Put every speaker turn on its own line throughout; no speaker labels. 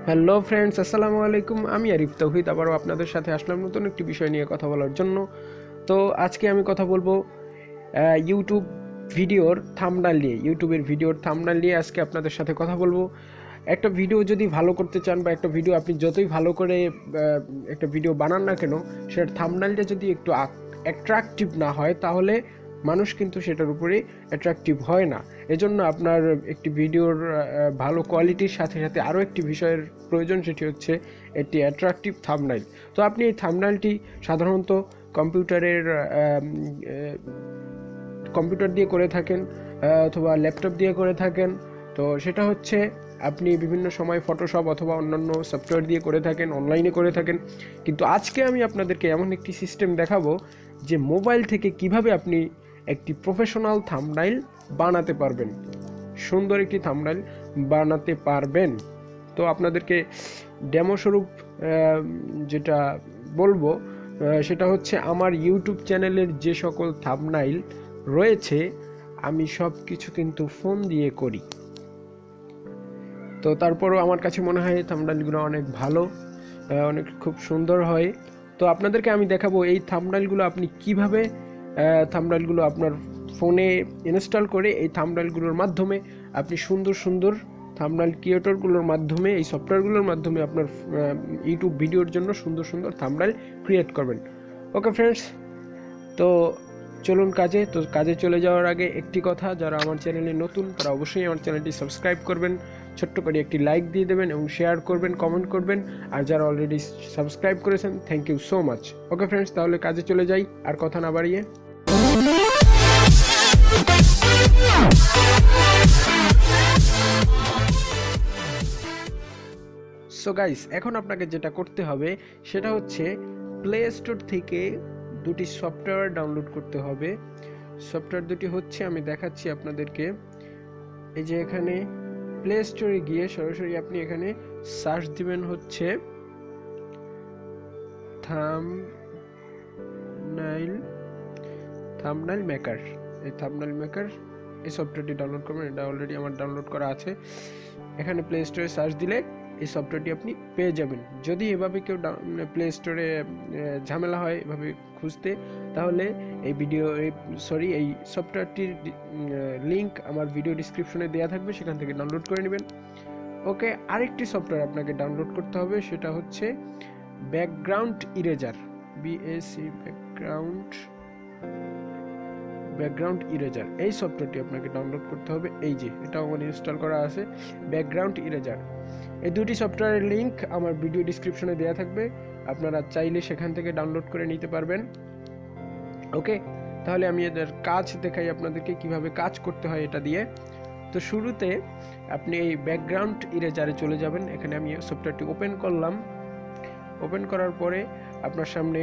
Hello friends, আসসালামু আলাইকুম। আমি আরিফ তৌহিদ আবারও আপনাদের সাথে আসলাম নতুন একটি বিষয় নিয়ে কথা বলার জন্য। তো আজকে আমি কথা বলবো ইউটিউব ভিডিওর থাম্বনেল নিয়ে। ইউটিউবের ভিডিওর থাম্বনেল নিয়ে আজকে আপনাদের সাথে কথা বলবো। একটা ভিডিও যদি ভালো করতে চান বা একটা ভিডিও আপনি যতই ভালো করে একটা ভিডিও বানান না কেন, সেটার থাম্বনেলটা যদি একটু অ্যাট্রাকটিভ না হয় তাহলে মানুষ কিন্তু সেটার উপরে অ্যাট্রাকটিভ হয় না। এজন্য আপনার একটি ভিডিওর ভালো কোয়ালিটির সাথে সাথে আরও একটি বিষয়ের প্রয়োজন, সেটি হচ্ছে একটি অ্যাট্রাকটিভ থাম্বনেল। তো আপনি এই থাম্বনেলটি সাধারণত কম্পিউটার দিয়ে করে থাকেন অথবা ল্যাপটপ দিয়ে করে থাকেন। তো সেটা হচ্ছে আপনি বিভিন্ন সময় ফটোশপ অথবা অন্যান্য সফটওয়্যার দিয়ে করে থাকেন, অনলাইনে করে থাকেন। কিন্তু আজকে আমি আপনাদেরকে এমন একটি সিস্টেম দেখাবো যে মোবাইল থেকে কিভাবে আপনি একটি প্রফেশনাল থাম্বনেল বানাতে পারবেন, সুন্দর একটি থাম্বনেল বানাতে পারবেন। তো আপনাদেরকে ডেমো স্বরূপ যেটা বলবো সেটা হচ্ছে আমার ইউটিউব চ্যানেলের যে সকল থাম্বনেল রয়েছে আমি সব কিছু কিন্তু ফোন দিয়ে করি। তো তারপরও আমার কাছে মনে হয় থাম্বনেলগুলো অনেক ভালো, অনেক খুব সুন্দর হয়। তো আপনাদেরকে আমি দেখাবো এই থাম্বনেলগুলো আপনি কিভাবে থাম্বনেলগুলো আপনার ফোনে ইনস্টল করে এই থাম্বনেলগুলোর মাধ্যমে আপনি সুন্দর সুন্দর থাম্বনেল ক্রিয়েটরগুলোর মাধ্যমে, এই সফটওয়্যারগুলোর মাধ্যমে আপনার ইউটিউব ভিডিওর জন্য সুন্দর সুন্দর থাম্বনেল ক্রিয়েট করবেন। ওকে ফ্রেন্ডস, তো চলুন কাজে। তো কাজে চলে যাওয়ার আগে একটি কথা, যারা আমার চ্যানেলে নতুন তারা অবশ্যই আমার চ্যানেলটি সাবস্ক্রাইব করবেন, ছোট্ট করে একটি লাইক দিয়ে দেবেন এবং শেয়ার করবেন, কমেন্ট করবেন। আর যারা অলরেডি সাবস্ক্রাইব করেছেন thank you so much. Okay friends, তাহলে কাজে চলে যাই আর কথা না বাড়িয়ে। সো গাইস, এখন আপনাকে যেটা করতে হবে সেটা হচ্ছে প্লে স্টোর থেকে দুটি সফটওয়্যার ডাউনলোড করতে হবে। সফটওয়্যার দুটি হচ্ছে, আমি দেখাচ্ছি আপনাদেরকে। এই যে এখানে প্লে স্টোরে গিয়ে সরাসরি আপনি এখানে সার্চ দিবেন হচ্ছে থাম্বনেল মেকার। এই থাম্বনেল মেকার এই সফটওয়্যারটি ডাউনলোড করবেন। এটা অলরেডি আমার ডাউনলোড করা আছে। এখানে প্লে স্টোরে সার্চ দিলে এই সফটওয়্যারটি আপনি পেয়ে যাবেন। যদি এভাবে কেউ প্লে স্টোরে ঝামেলা হয় এভাবে খুঁজতে, তাহলে এই সফটওয়্যারটির লিঙ্ক আমার ভিডিও ডিসক্রিপশনে দেওয়া থাকবে, সেখান থেকে ডাউনলোড করে নেবেন। ওকে, আরেকটি সফটওয়্যার আপনাকে ডাউনলোড করতে হবে, সেটা হচ্ছে background eraser. BAC background eraser, এই সফটওয়্যারটি আপনাকে ডাউনলোড করতে হবে। এই যে এটা আমার ইনস্টল করা আছে, ব্যাকগ্রাউন্ড ইরেজার। এই দুটি সফটওয়্যারের লিঙ্ক আমার ভিডিও ডিসক্রিপশনে দেওয়া থাকবে, আপনারা চাইলে সেখান থেকে ডাউনলোড করে নিতে পারবেন। ওকে, তাহলে আমি এদের কাজ দেখাই আপনাদেরকে কিভাবে কাজ করতে হয় এটা দিয়ে। তো শুরুতে আপনি এই ব্যাকগ্রাউন্ড ইরেজারে চলে যাবেন। এখানে আমি সফটওয়্যারটি ওপেন করলাম। ওপেন করার পরে আপনার সামনে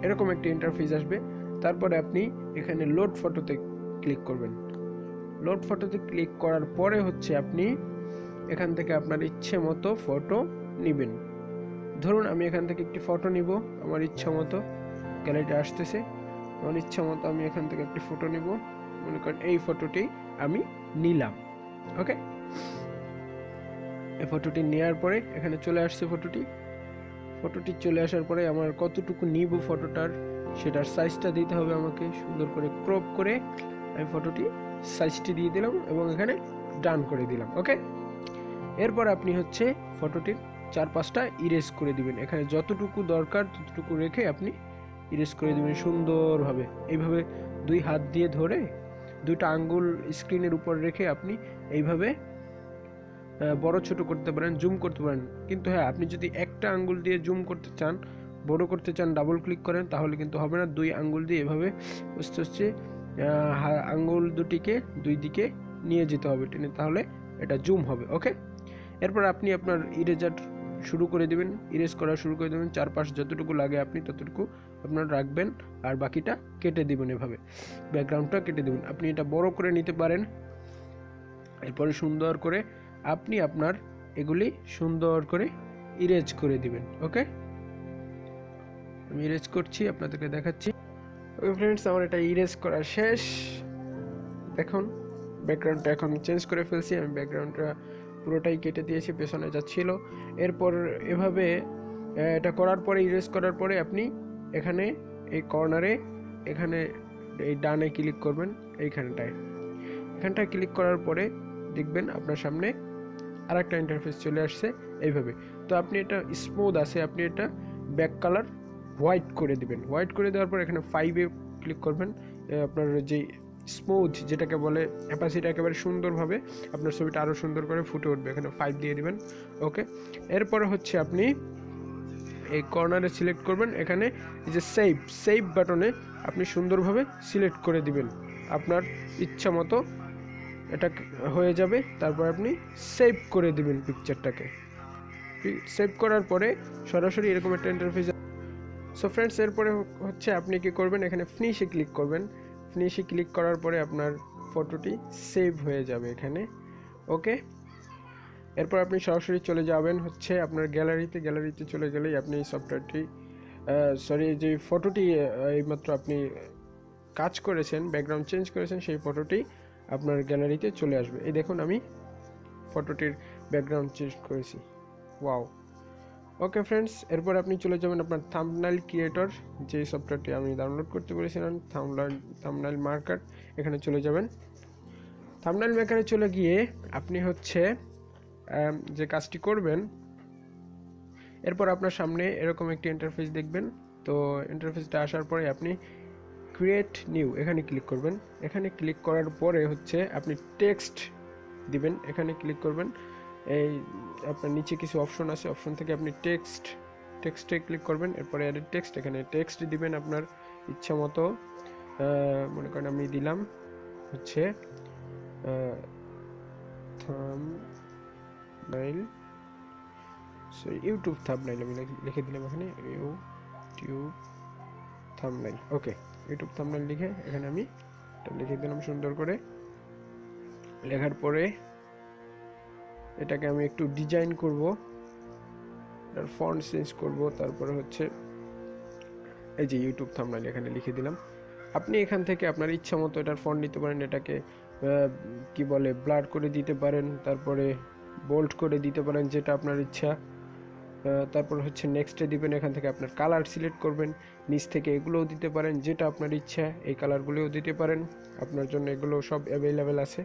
এরকম একটি ইন্টারফেস আসবে। তারপরে আপনি এখানে লোড ফটোতে ক্লিক করবেন। লোড ফটোতে ক্লিক করার পরে হচ্ছে আপনি এখান থেকে আপনার ইচ্ছে মতো ফটো নেবেন। ধরুন আমি এখান থেকে একটি ফটো নিব, আমার ইচ্ছা মতো গ্যালারিতে আসতেছে, আমার ইচ্ছা মতো আমি এখান থেকে একটি ফটো নিব। মনে করেন এই ফটোটি আমি নিলাম। ওকে, এই ফটোটি নেওয়ার পরে এখানে চলে আসছে ফটোটি চলে আসার পরে আমার কতটুকু নিব ফটোটার সেটার সাইজটা দিতে হবে আমাকে। সুন্দর করে ক্রপ করে আমি ফটোটি সাইজটি দিয়ে দিলাম এবং এখানে ডান করে দিলাম। ওকে, এরপর আপনি হচ্ছে ফটোটির 4-5টা ইরেজ করে দিবেন। এখানে যতটুকু দরকার ততটুকু রেখে আপনি ইরেজ করে দিবেন সুন্দরভাবে। এইভাবে দুই হাত দিয়ে ধরে দুইটা আঙ্গুল স্ক্রিনের উপর রেখে আপনি এইভাবে বড় ছোট করতে পারেন, জুম করতে পারেন। কিন্তু হ্যাঁ, আপনি যদি একটা আঙ্গুল দিয়ে জুম করতে চান, বড় করতে চান, ডাবল ক্লিক করেন, তাহলে কিন্তু হবে না। দুই আঙ্গুল দিয়ে এভাবে আস্তে আঙ্গুল দুটিকে দুই দিকে নিয়ে যেতে হবে টেনে, তাহলে এটা জুম হবে। ওকে, এরপর আপনি আপনার ইরেজার শুরু করে দেবেন, ইরেজ করা শুরু করে দেবেন। চারপাশ যতটুকু লাগে আপনি ততটুকু আপনার রাখবেন আর বাকিটা কেটে দিবেন। এভাবে ব্যাকগ্রাউন্ডটা কেটে দেবেন। আপনি এটা বড় করে নিতে পারেন। এরপরে সুন্দর করে আপনি আপনার এগুলি সুন্দর করে ইরেজ করে দিবেন। ওকে, আমি ইরেজ করছি, আপনাদেরকে দেখাচ্ছি। ওকে ফ্রেন্ডস, আমার এটা ইরেজ করা শেষ। দেখুন ব্যাকগ্রাউন্ডটা এখন চেঞ্জ করে ফেলছি। আমি ব্যাকগ্রাউন্ডটা পুরোটাই কেটে দিয়েছি, পেছনে যাচ্ছিল। এরপর এভাবে এটা করার পরে, ইরেজ করার পরে আপনি এখানে এই কর্নারে এখানে এই ডানে ক্লিক করবেন, এখানটায় ক্লিক করার পরে দেখবেন আপনার সামনে আরেকটা ইন্টারফেস চলে আসছে এইভাবে। তো আপনি এটা স্মুথ আছে, আপনি এটা ব্যাক কালার হোয়াইট করে দিবেন। হোয়াইট করে দেওয়ার পর এখানে 5-এ ক্লিক করবেন। আপনার যে স্মুথ যেটাকে বলে অ্যাপাসিটি একেবারে সুন্দরভাবে আপনার ছবিটা আরও সুন্দর করে ফুটে উঠবে, এখানে 5 দিয়ে দিবেন। ওকে, এরপরে হচ্ছে আপনি এই কর্নারে সিলেক্ট করবেন, এখানে এই যে সেভ বাটনে আপনি সুন্দরভাবে সিলেক্ট করে দিবেন, আপনার ইচ্ছা মতো এটা হয়ে যাবে। তারপর আপনি সেভ করে দিবেন পিকচারটাকে। সেভ করার পরে সরাসরি এরকম একটা ইন্টারফেস। সো ফ্রেন্ডস, এরপরে হচ্ছে আপনি কি করবেন, এখানে ফিনিশে ক্লিক করবেন। ফিনিশে ক্লিক করার পরে আপনার ফটোটি সেভ হয়ে যাবে এখানে। ওকে, এরপর আপনি সরাসরি চলে যাবেন হচ্ছে আপনার গ্যালারিতে চলে গেলেই আপনি এই সফটওয়্যারটি যে ফটোটি এইমাত্র আপনি কাজ করেছেন, ব্যাকগ্রাউন্ড চেঞ্জ করেছেন, সেই ফটোটি আপনার গ্যালারিতে চলে আসবে। এই দেখুন আমি ফটোটির ব্যাকগ্রাউন্ড চেঞ্জ করেছি। ওয়াও। ওকে ফ্রেন্ডস, এরপর আপনি চলে যাবেন আপনার থাম্বনেইল ক্রিয়েটর, যে সফটওয়্যারটি আমি ডাউনলোড করতে বলেছিলাম, থাম্বনেইল মার্কার, এখানে চলে যাবেন। থাম্বনেইল মেকারে চলে গিয়ে আপনি হচ্ছে যে কাজটি করবেন, এরপর আপনার সামনে এরকম একটি ইন্টারফেস দেখবেন। তো ইন্টারফেসটা আসার পরে আপনি ক্রিয়েট নিউ এখানে ক্লিক করবেন। এখানে ক্লিক করার পরে হচ্ছে আপনি টেক্সট দিবেন, এখানে ক্লিক করবেন। এই আপনার নিচে কিছু অপশন আছে, অপশন থেকে আপনি টেক্সটে ক্লিক করবেন। এরপরে অ্যাড টেক্সট, এখানে টেক্সট দিবেন আপনার ইচ্ছা মতো। মনে করেন আমি দিলাম হচ্ছে থাম্বনেইল, ইউটিউব থাম্বনেইল আমি লিখে দিলাম এখানে, ইউটিউব থাম্বনেইল। ওকে, ইউটিউব থাম্বনেইল লিখে এখানে আমি এটা লিখে দিলাম সুন্দর করে। লেখার পরে এটাকে আমি একটু ডিজাইন করব, এটার ফন্ট চেঞ্জ করব। তারপরে হচ্ছে এই যে ইউটিউব থাম্বনেইল এখানে লিখে দিলাম। আপনি এখান থেকে আপনার ইচ্ছা মতো এটার ফন্ট নিতে পারেন, এটাকে কি বলে ব্লার করে দিতে পারেন, তারপরে বোল্ড করে দিতে পারেন, যেটা আপনার ইচ্ছা। তারপর হচ্ছে নেক্সটে দিবেন, এখান থেকে আপনার কালার সিলেক্ট করবেন, নিচ থেকে এগুলোও দিতে পারেন যেটা আপনার ইচ্ছা, এই কালারগুলোও দিতে পারেন, আপনার জন্য এগুলো সব অ্যাভেলেবেল আছে।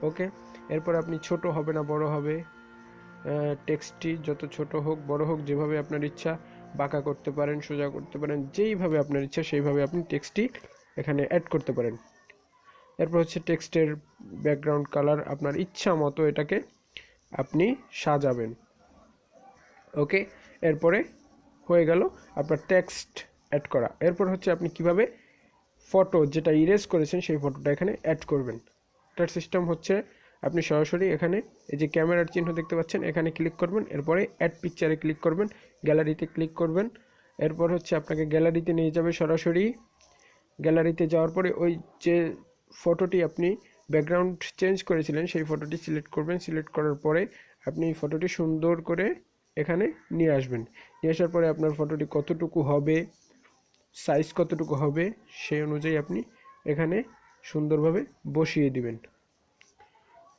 ওকে, এরপর আপনি ছোট হবে না বড় হবে, টেক্সটটি যত ছোট হোক বড় হোক যেভাবে আপনার ইচ্ছা, বাঁকা করতে পারেন, সোজা করতে পারেন, যেইভাবে আপনার ইচ্ছা সেইভাবে আপনি টেক্সটটি এখানে অ্যাড করতে পারেন। এরপর হচ্ছে টেক্সটের ব্যাকগ্রাউন্ড কালার আপনার ইচ্ছা মতো এটাকে আপনি সাজাবেন। ওকে, এরপরে হয়ে গেল আপনার টেক্সট অ্যাড করা। এরপর হচ্ছে আপনি কিভাবে ফটো যেটা ইরেজ করেছেন সেই ফটোটা এখানে অ্যাড করবেন। এটার সিস্টেম হচ্ছে আপনি সরাসরি এখানে এই যে ক্যামেরার চিহ্ন দেখতে পাচ্ছেন, এখানে ক্লিক করবেন। এরপরে অ্যাড পিকচারে ক্লিক করবেন, গ্যালারিতে ক্লিক করবেন। এরপর হচ্ছে আপনাকে গ্যালারিতে নিয়ে যাবে সরাসরি। গ্যালারিতে যাওয়ার পরে ওই যে ফটোটি আপনি ব্যাকগ্রাউন্ড চেঞ্জ করেছিলেন সেই ফটোটি সিলেক্ট করবেন। সিলেক্ট করার পরে আপনি ফটোটি সুন্দর করে এখানে নিয়ে আসবেন। নিয়ে আসার পরে আপনার ফটোটি কতটুকু হবে, সাইজ কতটুকু হবে, সেই অনুযায়ী আপনি এখানে সুন্দরভাবে বসিয়ে দিবেন।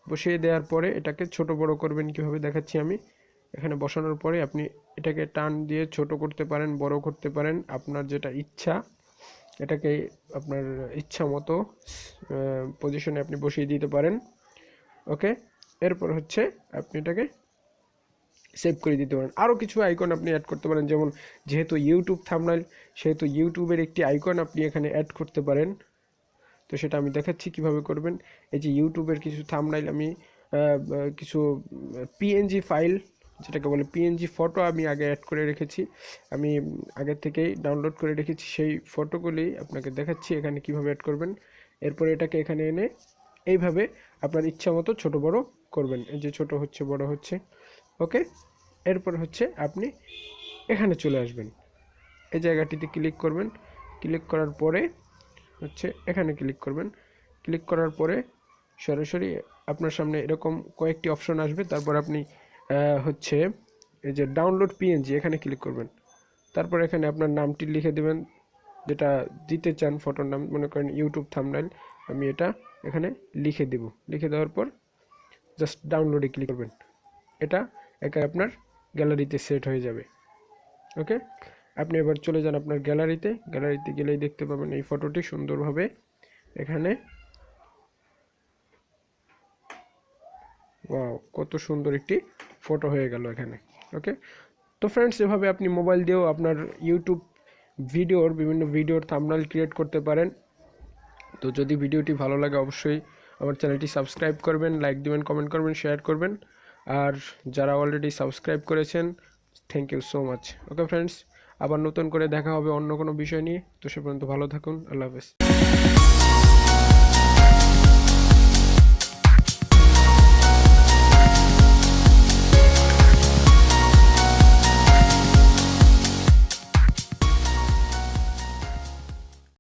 বসিয়ে দেওয়ার পরে এটাকে ছোট বড় করবেন, কীভাবে দেখাচ্ছি আমি। এখানে বসানোর পরে আপনি এটাকে টান দিয়ে ছোট করতে পারেন, বড় করতে পারেন, আপনার যেটা ইচ্ছা। এটাকে আপনার ইচ্ছা মতো পজিশনে আপনি বসিয়ে দিতে পারেন। ওকে, এরপর হচ্ছে আপনি এটাকে সেভ করে দিতে পারেন। আরও কিছু আইকন আপনি অ্যাড করতে পারেন, যেমন যেহেতু ইউটিউব থাম্বনেইল সেহেতু ইউটিউবের একটি আইকন আপনি এখানে অ্যাড করতে পারেন। তো সেটা আমি দেখাচ্ছি কিভাবে করবেন। এই যে ইউটিউবের কিছু থাম্বনেইল আমি কিছু পিএনজি ফাইল যেটাকে বলে পিএনজি ফটো আমি আগে অ্যাড করে রেখেছি, আমি আগে থেকেই ডাউনলোড করে রেখেছি, সেই ফটোগুলি আপনাকে দেখাচ্ছি এখানে কিভাবে অ্যাড করবেন। এরপর এটাকে এখানে এনে এইভাবে আপনার ইচ্ছা মতো ছোটো বড়ো করবেন, এই যে ছোটো হচ্ছে বড় হচ্ছে। ওকে, এরপর হচ্ছে আপনি এখানে চলে আসবেন, এই জায়গাটিতে ক্লিক করবেন। ক্লিক করার পরে হচ্ছে এখানে ক্লিক করবেন। ক্লিক করার পরে সরাসরি আপনার সামনে এরকম কয়েকটি অপশন আসবে। তারপর আপনি হচ্ছে এই যে ডাউনলোড পিএনজি এখানে ক্লিক করবেন। তারপর এখানে আপনার নামটি লিখে দেবেন, যেটা দিতে চান ফটোর নাম, মনে করেন ইউটিউব থাম্বনেইল, আমি এটা এখানে লিখে দেব। লিখে দেওয়ার পর জাস্ট ডাউনলোডে ক্লিক করবেন। এটা একা আপনার গ্যালারিতে সেট হয়ে যাবে। ওকে, আপনি এবার চলে যান আপনার গ্যালারিতে গেলেই দেখতে পাবেন এই ফটোটি সুন্দরভাবে এখানে। ওয়াও, কত সুন্দর একটি ফটো হয়ে গেল এখানে। ওকে, তো ফ্রেন্ডস, এভাবে আপনি মোবাইল দিয়েও আপনার ইউটিউব বিভিন্ন ভিডিওর থাম্বনেল ক্রিয়েট করতে পারেন। তো যদি ভিডিওটি ভালো লাগে অবশ্যই আমার চ্যানেলটি সাবস্ক্রাইব করবেন, লাইক দিবেন, কমেন্ট করবেন, শেয়ার করবেন। আর যারা অলরেডি সাবস্ক্রাইব করেছেন, thank you so much. Okay friends, আবার নতুন করে দেখা হবে অন্য কোনো বিষয় নিয়ে। তো সে পর্যন্ত ভালো থাকুন, আল্লাহ হাফেজ।